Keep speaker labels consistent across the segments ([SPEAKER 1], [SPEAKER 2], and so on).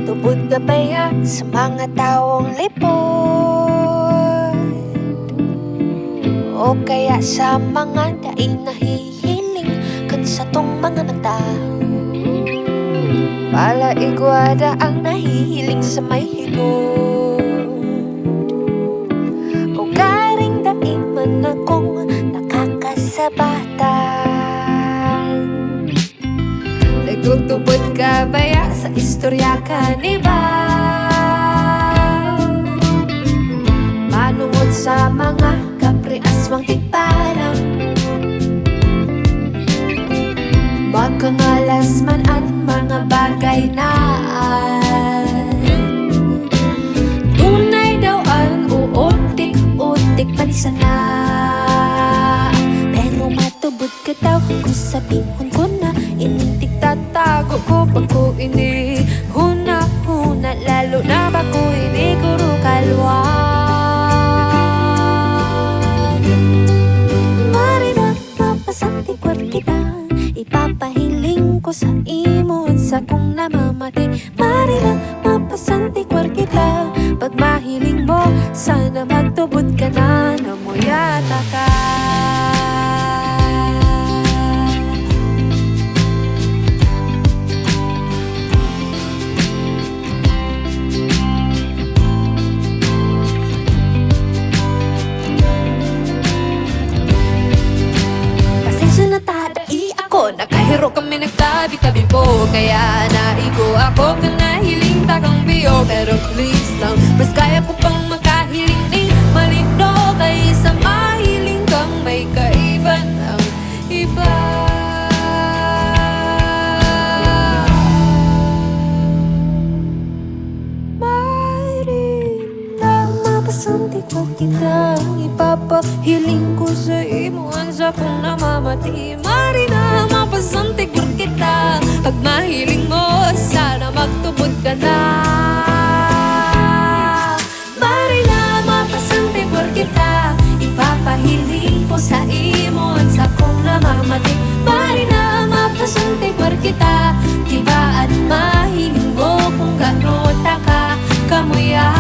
[SPEAKER 1] Tubod gabaya sa mga taong lipod, o kaya sa mga dai nahihiling kan sa tong mga mata. Palaigwada ang nahihiling sa may higot, o garing dai man akong nakakasabatan. Nagtutubod ka baya sa istorya kaniba, manungod sa mga kapriaswang tikparang, magkangalas man ang mga bagay na tunay daw ang uotik-utik panisana. Pero matubod ka daw kung sabihin ko na initik tatago ko pag ko ini huna-huna, lalo na ba ko ini guru kalwag. Marina mapasantikwar kita, ipapahiling ko sa imo sa kung namamati. Marina mapasantikwar kita, pag mahiling mo sana magtubod ka na, namuyata ka. Nakahiro kami nagtabi-tabi po, kaya naigo ako ka nahiling takang biyo. Pero please lang, mas kaya ko pang makahiling ni malino kaysa mahiling kang may kaiban ang iba. Marina, mapasanti ko kita, ipapahiling ko sa imuan sa kung namamati. Marina, mapasanti ko kita, pag mahiling mo sana magtubod ka na. Marina, mapasanti ko kita, ipapahiling ko sa imuan sa kung namamati. Marina, mapasanti ko kita, diba at mahiling mo kung gano'n ka kamuya.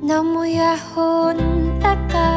[SPEAKER 1] Namuyahon taka.